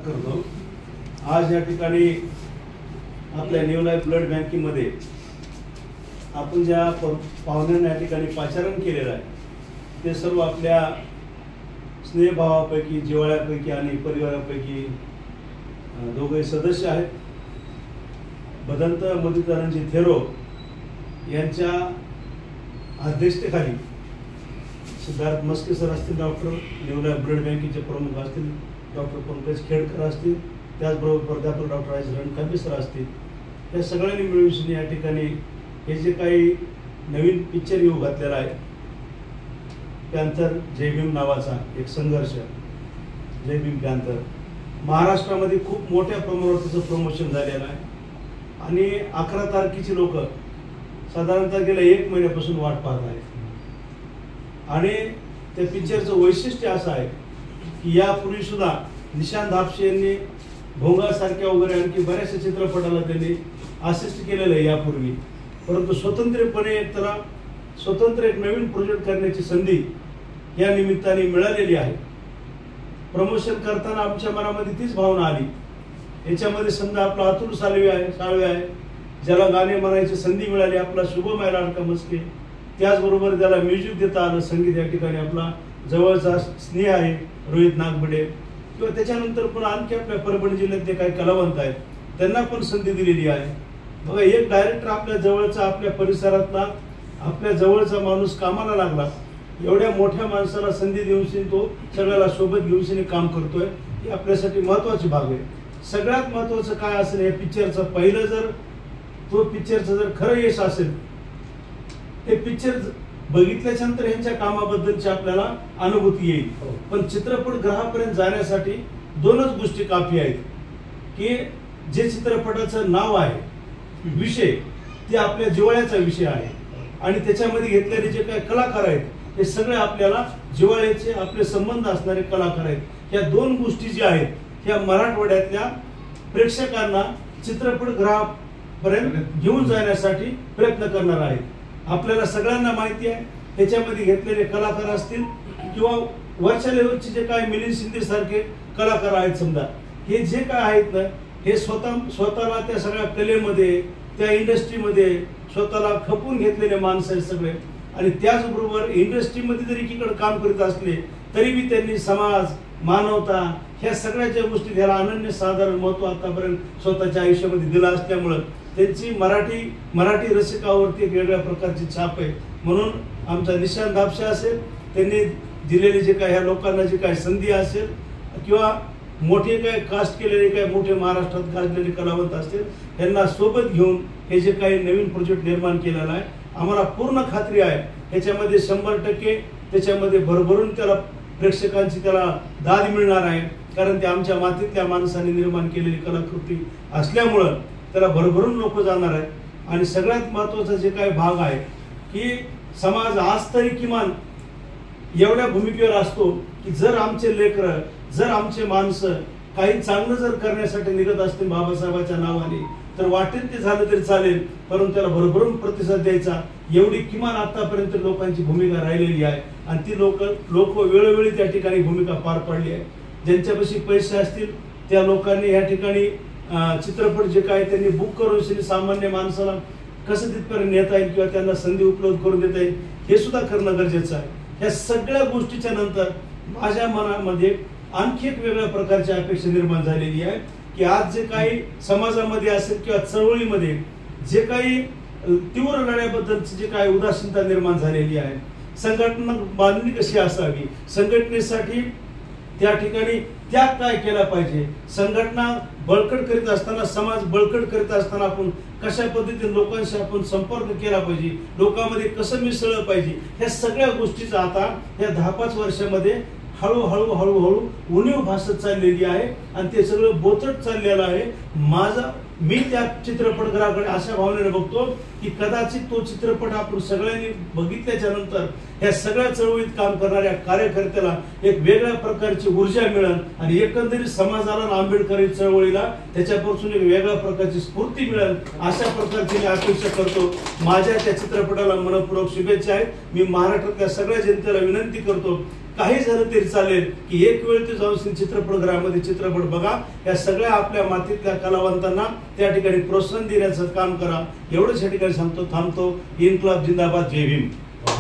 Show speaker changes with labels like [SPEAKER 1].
[SPEAKER 1] व्यक्त करतो। आज या ठिकाणी आपल्या न्यू लाईफ ब्लड बँकेमध्ये आपण ज्या पाहुण्यांना या ठिकाणी पाचारण केलेलं आहे ते सर्व आपल्या स्नेहभावापैकी, जिव्हाळ्यापैकी आणि परिवारापैकी दोघे सदस्य आहेत। भदंत मधुकरजी थेरो यांच्या अध्यक्षतेखाली सिद्धार्थ मस्के सर असतील, डॉक्टर न्यू लाईफ ब्लड बँकेचे प्रमुख असतील डॉक्टर पंकज खेडकर असतील, त्याचबरोबर प्राध्यापक डॉक्टर राज रणखांबे सर असतील, या सगळ्यांनी मिळून या ठिकाणी हे जे काही नवीन पिक्चर येऊ घातलेला आहे पॅन्थर जय भीम नावाचा एक संघर्ष, जय भीम पॅन्थर महाराष्ट्रामध्ये खूप मोठ्या प्रमाणावर त्याचं प्रमोशन झालेलं आहे आणि 11 तारखेची लोक साधारणतः गेल्या 1 महिन्यापासून वाट पाहत आहेत। आणि त्या पिक्चरचं वैशिष्ट्य असं आहे की यापूर्वी सुद्धा निशांत हापसे यांनी भोंगासारख्या वगैरे आणखी बऱ्याचशा चित्रपटाला त्यांनी असिस्ट केलेलं आहे यापूर्वी, परंतु स्वतंत्रपणे स्वतंत्र एक नवीन प्रोजेक्ट करण्याची संधी या निमित्ताने मिळालेली आहे। प्रमोशन करताना आमच्या मनामध्ये तीच भावना आली। याच्यामध्ये समजा आपला अतुल साळवे आहे ज्याला गाणे म्हणायची संधी मिळाली, आपला शुभम आहे लाडका मस्के, त्याचबरोबर त्याला म्युझिक देता आलं, संगीत या ठिकाणी आपला जवळचा स्नेह आहे रोहित नागबडे, किंवा त्याच्यानंतर पण आणखी आपल्या परभणी जिल्ह्यातले काही कलावंत आहेत त्यांना पण संधी दिलेली आहे। बघा, एक डायरेक्टर आपल्या जवळचा, आपल्या परिसरातला, आपल्या जवळचा माणूस कामाला लागला, एवढ्या मोठ्या माणसाला संधी देऊन तो सगळ्याला सोबत घेऊन काम करतोय, ही आपल्यासाठी महत्वाची बाब आहे। सगळ्यात महत्वाचं काय असेल या पिक्चरचं, पहिलं जर तो पिक्चरचं जर खरं यश असेल, हे पिक्चर बघितल्याच्या नंतर यांच्या कामाबद्दलची आपल्याला अनुभूती येईल। पण चित्रपटगृहापर्यंत जाण्यासाठी 2च गोष्टी काफी आहेत की जे चित्रपटाचं नाव आहे, विषय ते आपल्या जिव्हाळ्याचा विषय आहे आणि त्याच्यामध्ये घेतलेले जे काही कलाकार आहेत हे सगळे आपल्याला जिव्हाळ्याचे आपले संबंध असणारे कलाकार आहेत। या 2 गोष्टी ज्या आहेत ह्या मराठवाड्यातल्या प्रेक्षकांना चित्रपटगृहापर्यंत घेऊन जाण्यासाठी प्रयत्न करणार आहेत। आपल्याला सगळ्यांना माहिती आहे त्याच्यामध्ये घेतलेले कलाकार असतील किंवा वरच्या लेवलचे जे काही मिलिंद शिंदे सारखे कलाकार आहेत, समजा हे जे काय आहेत ना, हे स्वतःला त्या सगळ्या कलेमध्ये, त्या इंडस्ट्रीमध्ये स्वतःला खपून घेतलेले माणसं आहेत सगळे। आणि त्याचबरोबर इंडस्ट्रीमध्ये जरी एकीकडे काम करीत असले तरी बी त्यांनी समाज, मानवता ह्या सगळ्या ज्या गोष्टी त्याला अनन्यसाधारण महत्व आतापर्यंत स्वतःच्या आयुष्यामध्ये दिलं असल्यामुळं त्यांची मराठी रसिकावरती एक वेगळ्या प्रकारची छाप आहे। म्हणून आमचा निशांत हापसे असेल, त्यांनी दिलेले जे काही ह्या लोकांना जे काही संधी असेल किंवा मोठे काय कास्ट केलेले काही मोठे महाराष्ट्रात गाजलेले कलावंत असतील, यांना सोबत घेऊन हे जे काही नवीन प्रोजेक्ट निर्माण केलेला आहे, आम्हाला पूर्ण खात्री आहे ह्याच्यामध्ये 100% त्याच्यामध्ये भरभरून त्याला प्रेक्षकांची त्याला दाद मिळणार आहे, कारण ते आमच्या मातीतल्या माणसाने निर्माण केलेली कलाकृती असल्यामुळं त्याला भरभरून लोक जाणार आहेत। आणि सगळ्यात महत्वाचा जे काही भाग आहे की समाज आज तरी किमान एवढ्या भूमिकेवर असतो की जर आमचे लेकरं, जर आमचे माणसं काही चांगलं जर करण्यासाठी निघत असतील बाबासाहेबांच्या नावाने तर वाटेल ते झालं तरी चालेल, परंतु त्याला भरभरून प्रतिसाद द्यायचा, एवढी किमान आतापर्यंत लोकांची भूमिका राहिलेली आहे। आणि ती लोक वेळोवेळी त्या ठिकाणी भूमिका पार पाडली आहे। ज्यांच्यापाशी पैसे असतील त्या लोकांनी या ठिकाणी चित्रपट जे काय त्यांनी बुक करून सामान्य माणसाला कसं तिथपर्यंत नेता येईल किंवा त्यांना संधी उपलब्ध करून देता येईल हे सुद्धा करणं गरजेचं आहे। या सगळ्या गोष्टीच्या नंतर माझ्या मनामध्ये आणखी एक वेगळ्या प्रकारची अपेक्षा निर्माण झालेली आहे की आज जे काही समाजामध्ये असेल किंवा चळवळीमध्ये जे काही तीव्र लढ्याबद्दलची जे काही उदासीनता निर्माण झालेली आहे, संघटना बांधणी कशी असावी, संघटनेसाठी त्या ठिकाणी त्याग काय केला पाहिजे, संघटना बळकट करीत असताना, समाज बळकट करीत असताना आपण कशा पद्धतीने लोकांशी आपण संपर्क केला पाहिजे, लोकांमध्ये कसं मिसळलं पाहिजे, ह्या सगळ्या गोष्टीचा आता या 10-5 वर्षामध्ये हळूहळू उणीव भासत चाललेली आहे आणि ते सगळं बोचट चाललेलं आहे। मी त्या चित्रपटगृहाकडे अशा भावनेने बघतो की कदाचित तो चित्रपट आपण सगळ्यांनी बघितल्याच्या नंतर ह्या सगळ्या चळवळीत काम करणाऱ्या कार्यकर्त्याला एक वेगळ्या प्रकारची ऊर्जा मिळेल आणि एकंदरीत समाजाला आंबेडकरी चळवळीला त्याच्यापासून एक वेगळ्या प्रकारची स्फूर्ती मिळेल, अशा प्रकारची मी अपेक्षा करतो। माझ्या त्या चित्रपटाला मनपूर्वक शुभेच्छा आहेत। मी महाराष्ट्रातल्या सगळ्या जनतेला विनंती करतो काही झालं तरी चालेल की एक वेळ ते जाऊन चित्रपटगृहामध्ये चित्रपट बघा. या सगळ्या आपल्या मातीतल्या कलावंतांना त्या ठिकाणी प्रोत्साहन देण्याचं काम करा. एवढंच या ठिकाणी सांगतो, थांबतो. इन्क्लाब जिंदाबाद. जय भीम.